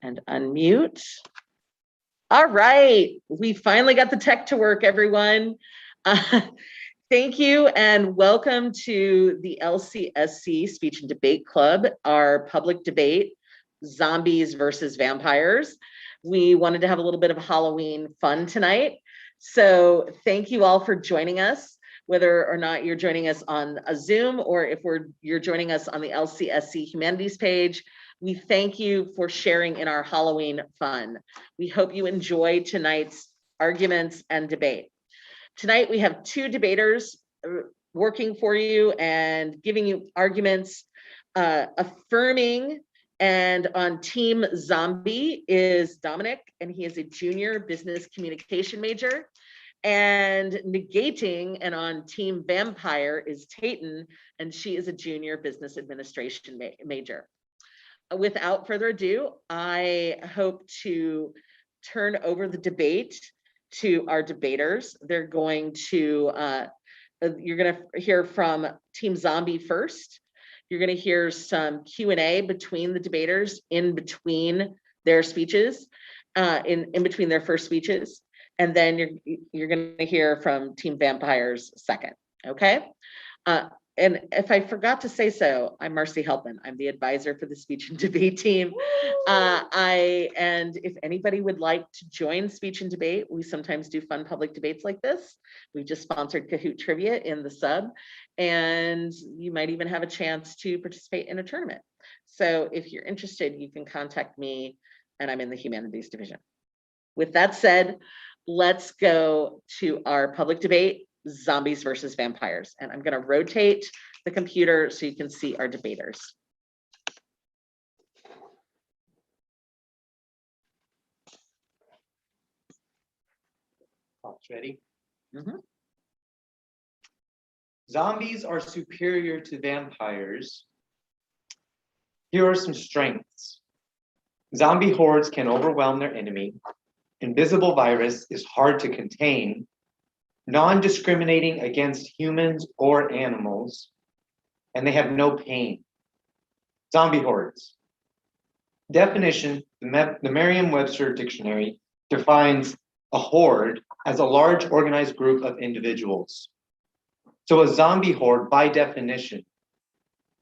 and unmute. All right, we finally got the tech to work, everyone. Thank you and welcome to the LCSC Speech and Debate Club, our public debate, zombies versus vampires. We wanted to have a little bit of Halloween fun tonight. So thank you all for joining us, whether or not you're joining us on a Zoom or if you're joining us on the LCSC Humanities page. We thank you for sharing in our Halloween fun. We hope you enjoy tonight's arguments and debate. Tonight we have two debaters working for you and giving you arguments, affirming. And on Team Zombie is Dominic, and he is a junior business communication major. And negating and on Team Vampire is Tayton, and she is a junior business administration major. Without further ado, I hope to turn over the debate to our debaters. They're going to, you're going to hear from Team Zombie first. You're going to hear some Q&A between the debaters in between their speeches, in between their first speeches. And then you're going to hear from Team Vampires second, okay? And if I forgot to say so, I'm Marcy Helpman. I'm the advisor for the speech and debate team. And if anybody would like to join speech and debate, we sometimes do fun public debates like this. We just sponsored Kahoot Trivia in the sub, and you might even have a chance to participate in a tournament. So if you're interested, you can contact me, and I'm in the humanities division. With that said, let's go to our public debate, zombies versus vampires. And I'm going to rotate the computer so you can see our debaters. Ready? Mm-hmm. Zombies are superior to vampires. Here are some strengths. Zombie hordes can overwhelm their enemy. Invisible virus is hard to contain. Non-discriminating against humans or animals, and they have no pain. Zombie hordes. Definition, the Merriam-Webster dictionary defines a horde as a large organized group of individuals. So a zombie horde, by definition,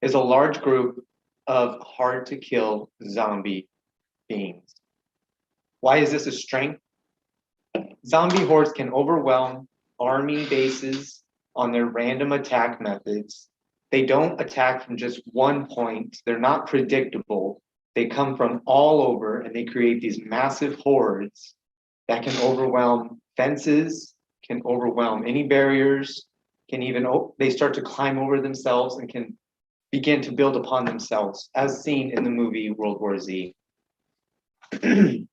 is a large group of hard to kill zombie beings. Why is this a strength? Zombie hordes can overwhelm army bases on their random attack methods. They don't attack from just one point. They're not predictable. They come from all over and they create these massive hordes that can overwhelm fences, can overwhelm any barriers, can even, they start to climb over themselves and can begin to build upon themselves, as seen in the movie World War Z. The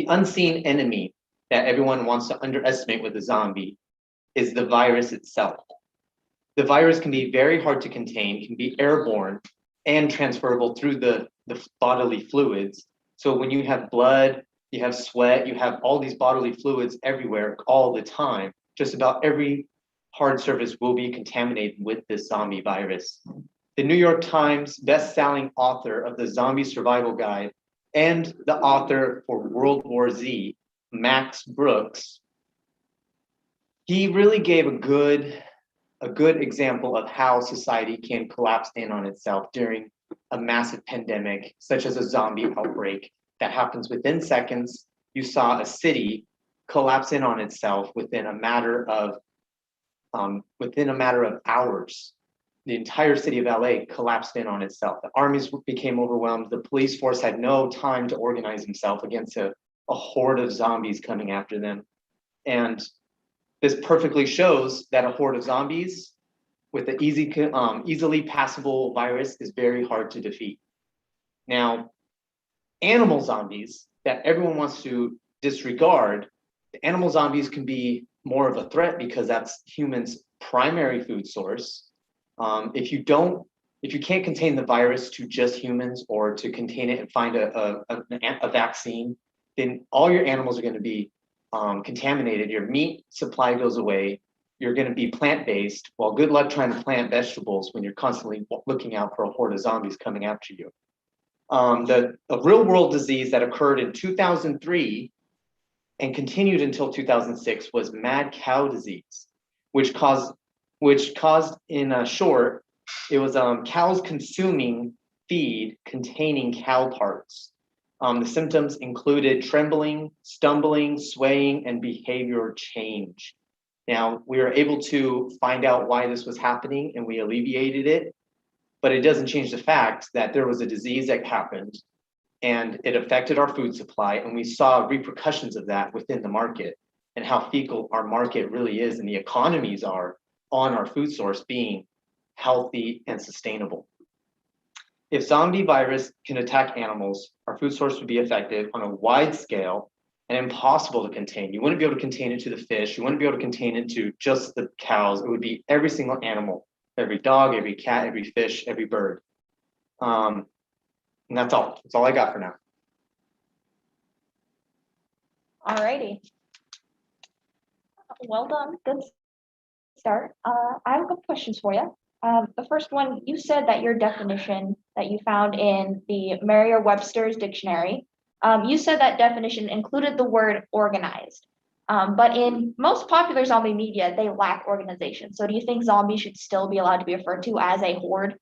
unseen enemy that everyone wants to underestimate with a zombie is the virus itself. The virus can be very hard to contain, can be airborne and transferable through the bodily fluids. So when you have blood, you have sweat, you have all these bodily fluids everywhere all the time, just about every hard surface will be contaminated with this zombie virus. The New York Times best-selling author of the Zombie Survival Guide and the author for World War Z, Max Brooks, he really gave a good example of how society can collapse in on itself during a massive pandemic, such as a zombie outbreak that happens within seconds. You saw a city collapse in on itself within a matter of hours. The entire city of LA collapsed in on itself. The armies became overwhelmed. The police force had no time to organize themselves against a horde of zombies coming after them. And this perfectly shows that a horde of zombies with an easily passable virus is very hard to defeat. Now, animal zombies that everyone wants to disregard, the animal zombies can be more of a threat because that's humans' primary food source. If you can't contain the virus to just humans or to contain it and find a vaccine, then all your animals are going to be contaminated. Your meat supply goes away. You're going to be plant-based. Well, good luck trying to plant vegetables when you're constantly looking out for a horde of zombies coming after you. A real world disease that occurred in 2003 and continued until 2006 was mad cow disease, which caused in short, it was cows consuming feed containing cow parts. The symptoms included trembling, stumbling, swaying, and behavior change. Now, we were able to find out why this was happening and we alleviated it, but it doesn't change the fact that there was a disease that happened and it affected our food supply, and we saw repercussions of that within the market and how fecal our market really is and the economies are on our food source being healthy and sustainable. If zombie virus can attack animals, our food source would be affected on a wide scale and impossible to contain. You wouldn't be able to contain it to the fish. You wouldn't be able to contain it to just the cows. It would be every single animal, every dog, every cat, every fish, every bird. And that's all. That's all I got for now. Alrighty. Well done. Good start. I have a couple questions for you. The first one, you said that your definition that you found in the Merriam-Webster's dictionary, you said that definition included the word organized. But in most popular zombie media, they lack organization. So do you think zombies should still be allowed to be referred to as a horde?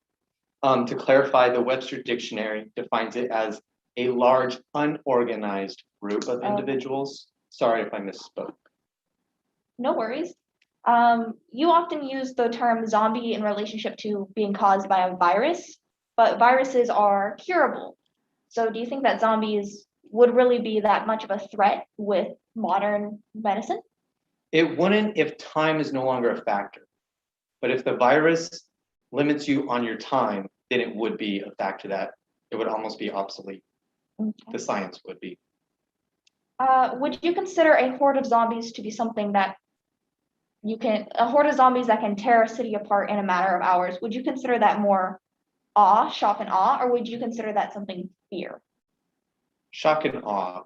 To clarify, the Webster Dictionary defines it as a large, unorganized group of individuals. Sorry if I misspoke. No worries. You often use the term zombie in relationship to being caused by a virus, but viruses are curable. So do you think that zombies would really be that much of a threat with modern medicine? It wouldn't if time is no longer a factor. But if the virus limits you on your time, then it would be a factor that it would almost be obsolete. Okay. The science would be. Would you consider a horde of zombies to be something that a horde of zombies that can tear a city apart in a matter of hours? Would you consider that more shock and awe, or would you consider that something fear? Shock and awe.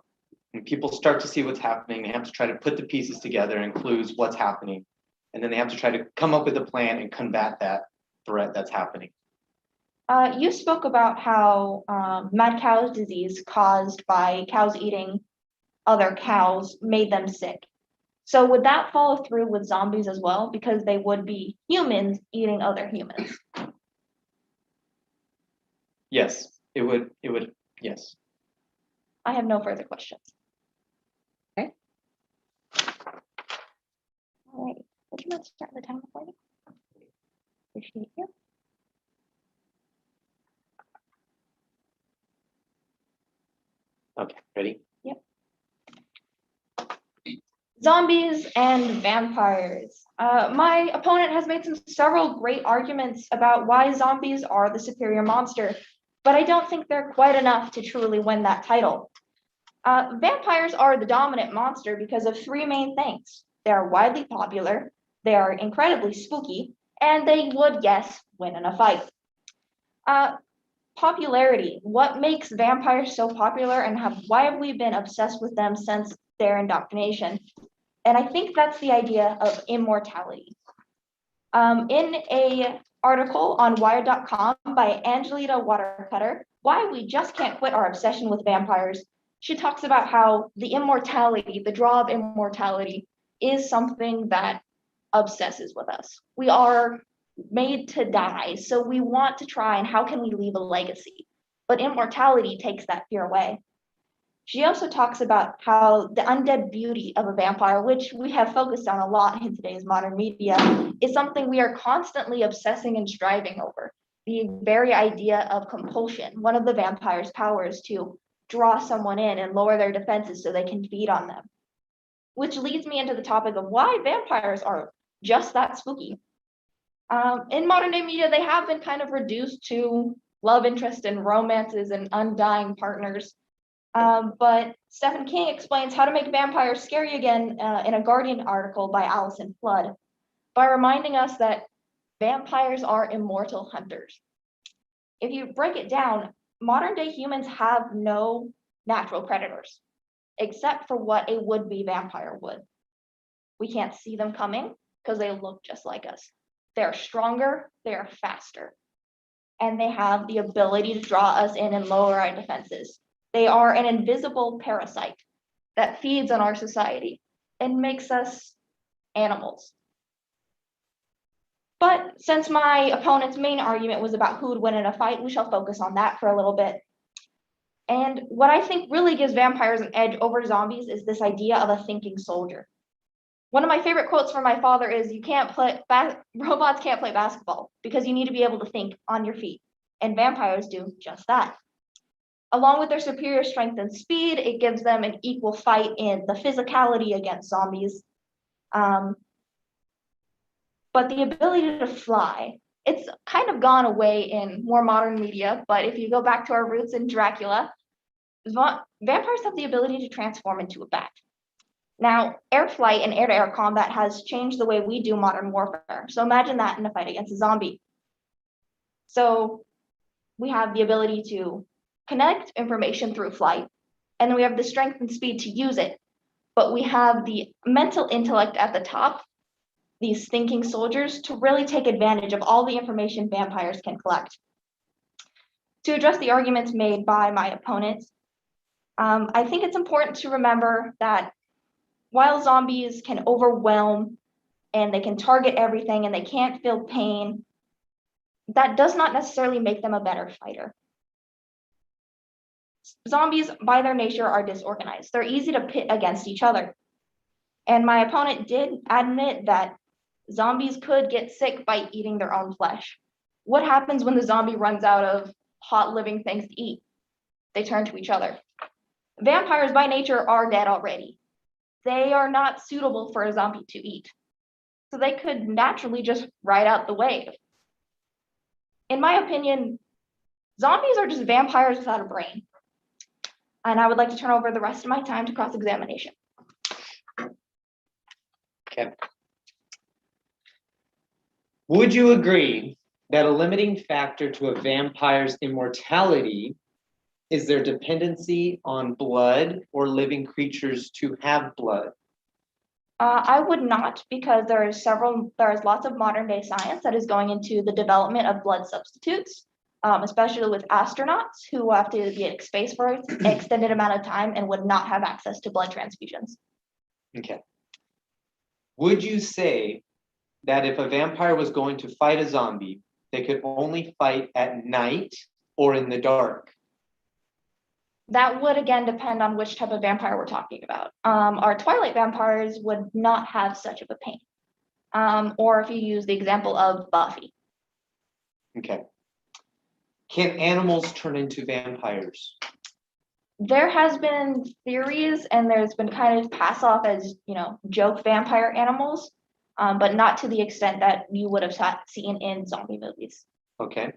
When people start to see what's happening, they have to try to put the pieces together and clues what's happening. And then they have to try to come up with a plan and combat that threat that's happening. You spoke about how mad cow disease caused by cows eating other cows made them sick. So would that follow through with zombies as well? Because they would be humans eating other humans. Yes, it would, yes. I have no further questions. Okay. All right, would you mind starting the timer for me? Appreciate you. Okay, ready? Yep. Zombies and vampires. My opponent has made several great arguments about why zombies are the superior monster, but I don't think they're quite enough to truly win that title. Vampires are the dominant monster because of three main things. They are widely popular, they are incredibly spooky, and they would, yes, win in a fight. Popularity. What makes vampires so popular, and why have we been obsessed with them since their indoctrination? And I think that's the idea of immortality. In a article on Wired.com by Angelita Watercutter, Why We Just Can't Quit Our Obsession with Vampires, she talks about how the immortality, the draw of immortality, is something that obsesses with us. We are made to die, so we want to try and how can we leave a legacy? But immortality takes that fear away. She also talks about how the undead beauty of a vampire, which we have focused on a lot in today's modern media, is something we are constantly obsessing and striving over. The very idea of compulsion, one of the vampire's powers to draw someone in and lower their defenses so they can feed on them. Which leads me into the topic of why vampires are just that spooky. In modern day media, they have been kind of reduced to love interest and romances and undying partners. But Stephen King explains how to make vampires scary again in a Guardian article by Alison Flood by reminding us that vampires are immortal hunters. If you break it down, modern day humans have no natural predators, except for what a would-be vampire would. We can't see them coming because they look just like us. They're stronger, they're faster. and they have the ability to draw us in and lower our defenses. They are an invisible parasite that feeds on our society and makes us animals. But since my opponent's main argument was about who would win in a fight, we shall focus on that for a little bit. And what I think really gives vampires an edge over zombies is this idea of a thinking soldier. One of my favorite quotes from my father is, robots can't play basketball because you need to be able to think on your feet. And vampires do just that. Along with their superior strength and speed, it gives them an equal fight in the physicality against zombies. But the ability to fly, it's kind of gone away in more modern media, but if you go back to our roots in Dracula, vampires have the ability to transform into a bat. Now, air flight and air-to-air combat has changed the way we do modern warfare. So imagine that in a fight against a zombie. So we have the ability to connect information through flight, and then we have the strength and speed to use it. But we have the mental intellect at the top, these thinking soldiers, to really take advantage of all the information vampires can collect. To address the arguments made by my opponents, I think it's important to remember that while zombies can overwhelm and they can target everything and they can't feel pain, that does not necessarily make them a better fighter. Zombies, by their nature, are disorganized. They're easy to pit against each other. And my opponent did admit that zombies could get sick by eating their own flesh. What happens when the zombie runs out of hot living things to eat? They turn to each other. Vampires, by nature, are dead already. They are not suitable for a zombie to eat. So they could naturally just ride out the wave. In my opinion, zombies are just vampires without a brain. And I would like to turn over the rest of my time to cross-examination. Okay. Would you agree that a limiting factor to a vampire's immortality is their dependency on blood or living creatures to have blood? I would not, because there is lots of modern day science that is going into the development of blood substitutes, especially with astronauts who have to be in space for an extended amount of time and would not have access to blood transfusions. Okay. Would you say that if a vampire was going to fight a zombie, they could only fight at night or in the dark? That would again depend on which type of vampire we're talking about. Our Twilight vampires would not have such of a pain. Or if you use the example of Buffy. Okay. Can animals turn into vampires? There has been theories and there's been kind of pass off as, joke vampire animals, but not to the extent that you would have seen in zombie movies. Okay.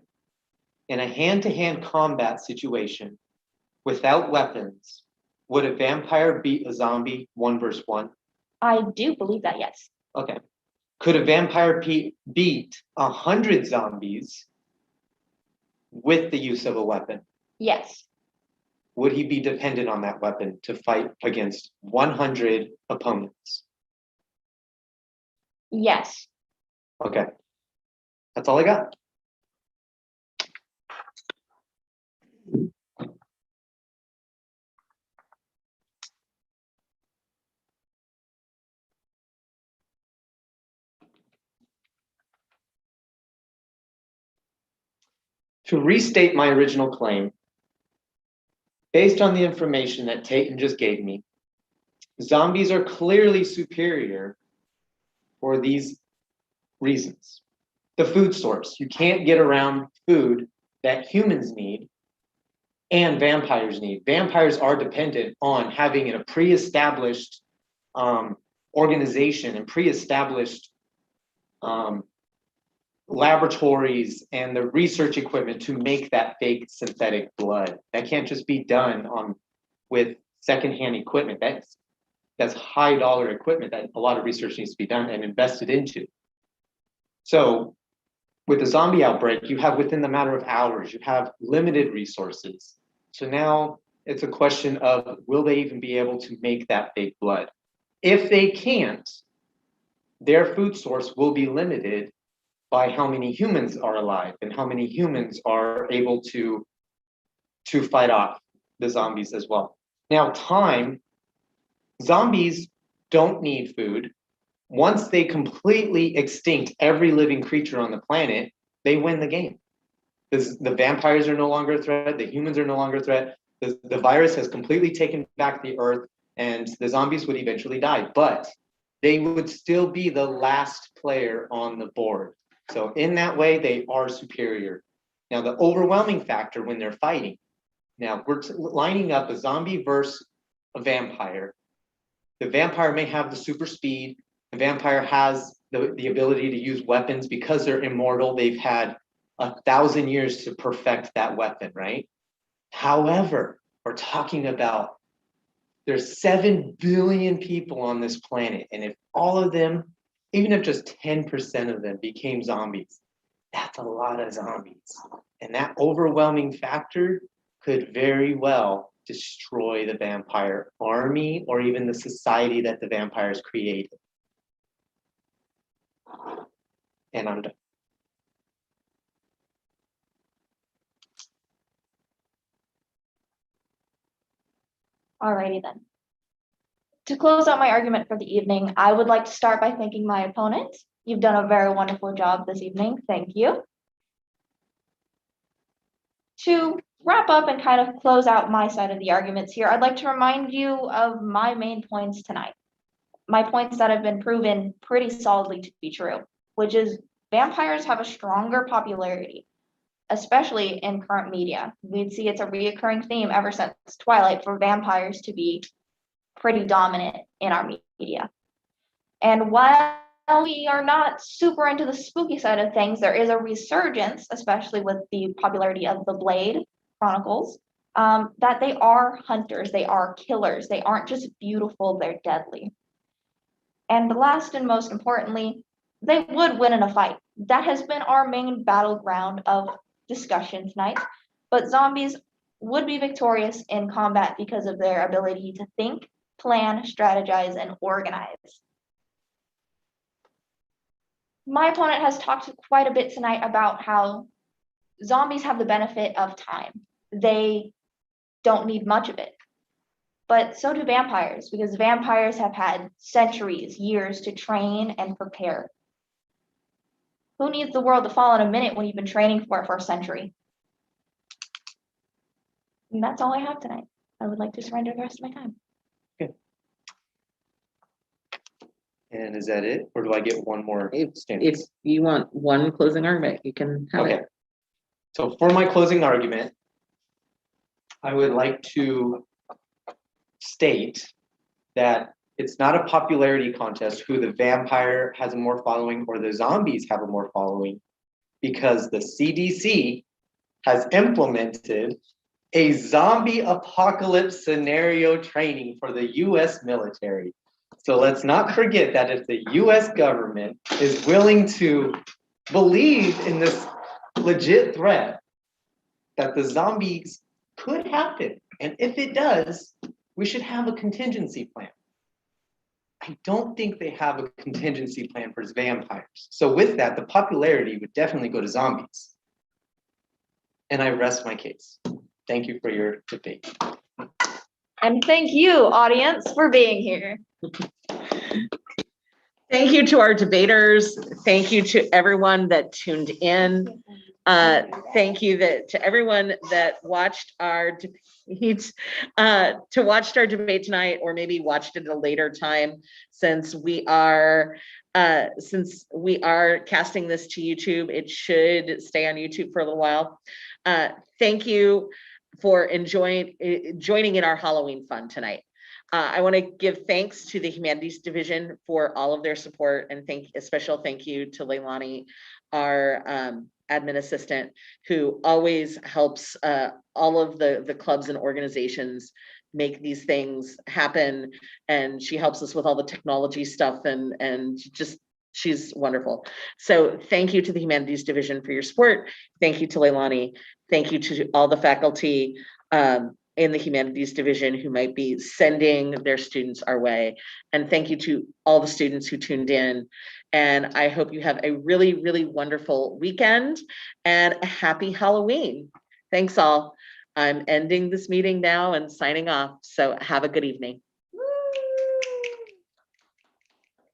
In a hand-to-hand combat situation, without weapons, would a vampire beat a zombie 1 versus 1? I do believe that, yes. Okay. Could a vampire beat 100 zombies with the use of a weapon? Yes. Would he be dependent on that weapon to fight against 100 opponents? Yes. Okay. That's all I got. To restate my original claim, based on the information that Tayton just gave me, zombies are clearly superior for these reasons. The food source. You can't get around food that humans need and vampires need. Vampires are dependent on having a pre-established organization and pre-established laboratories and the research equipment to make that fake synthetic blood. That can't just be done with secondhand equipment. That's high dollar equipment that a lot of research needs to be done and invested into. So with the zombie outbreak, you have within the matter of hours, you have limited resources. So now it's a question of, will they even be able to make that fake blood? If they can't, their food source will be limited by how many humans are alive and how many humans are able to fight off the zombies as well. Now, time, zombies don't need food. Once they completely extinct every living creature on the planet, they win the game. The vampires are no longer a threat, the humans are no longer a threat, the virus has completely taken back the earth, and the zombies would eventually die, but they would still be the last player on the board. So in that way, they are superior. Now, the overwhelming factor when they're fighting, now we're lining up a zombie versus a vampire. The vampire may have the super speed. The vampire has the ability to use weapons because they're immortal. They've had 1,000 years to perfect that weapon, right? However, we're talking about there's 7 billion people on this planet, and if all of them, even if just 10% of them became zombies, that's a lot of zombies. And that overwhelming factor could very well destroy the vampire army or even the society that the vampires created. And I'm done. Alrighty then. To close out my argument for the evening, I would like to start by thanking my opponent. You've done a very wonderful job this evening. Thank you. To wrap up and kind of close out my side of the arguments here, I'd like to remind you of my main points tonight. My points that have been proven pretty solidly to be true, which is vampires have a stronger popularity, especially in current media. We'd see it's a reoccurring theme ever since Twilight for vampires to be pretty dominant in our media. And while we are not super into the spooky side of things, there is a resurgence, especially with the popularity of the Blade Chronicles, that they are hunters, they are killers, they aren't just beautiful, they're deadly. And last and most importantly, they would win in a fight. That has been our main battleground of discussion tonight, but zombies would be victorious in combat because of their ability to think, plan, strategize, and organize. My opponent has talked quite a bit tonight about how zombies have the benefit of time. They don't need much of it. But so do vampires, because vampires have had centuries, years to train and prepare. Who needs the world to fall in a minute when you've been training for it for a century? And that's all I have tonight. I would like to surrender the rest of my time. Okay. And is that it? Or do I get one more? If you want one closing argument, you can have Okay. it. So for my closing argument, I would like to state that it's not a popularity contest who the vampire has a more following or the zombies have a more following, because the CDC has implemented a zombie apocalypse scenario training for the US military. So let's not forget that if the US government is willing to believe in this legit threat, that the zombies could happen. And if it does, we should have a contingency plan. I don't think they have a contingency plan for vampires. So with that, the popularity would definitely go to zombies. And I rest my case. Thank you for your debate. And thank you, audience, for being here. Thank you to our debaters. Thank you to everyone that tuned in. Thank you to everyone that watched our debate, tonight, or maybe watched it at a later time, since we are casting this to YouTube. It should stay on YouTube for a little while. Thank you for joining in our Halloween fun tonight. I want to give thanks to the Humanities Division for all of their support, and a special thank you to Leilani, our admin assistant, who always helps all of the clubs and organizations make these things happen. And she helps us with all the technology stuff, and just, she's wonderful. So thank you to the Humanities Division for your support. Thank you to Leilani. Thank you to all the faculty. in the humanities division who might be sending their students our way. And thank you to all the students who tuned in. And I hope you have a really, really wonderful weekend and a happy Halloween. Thanks all. I'm ending this meeting now and signing off. So have a good evening.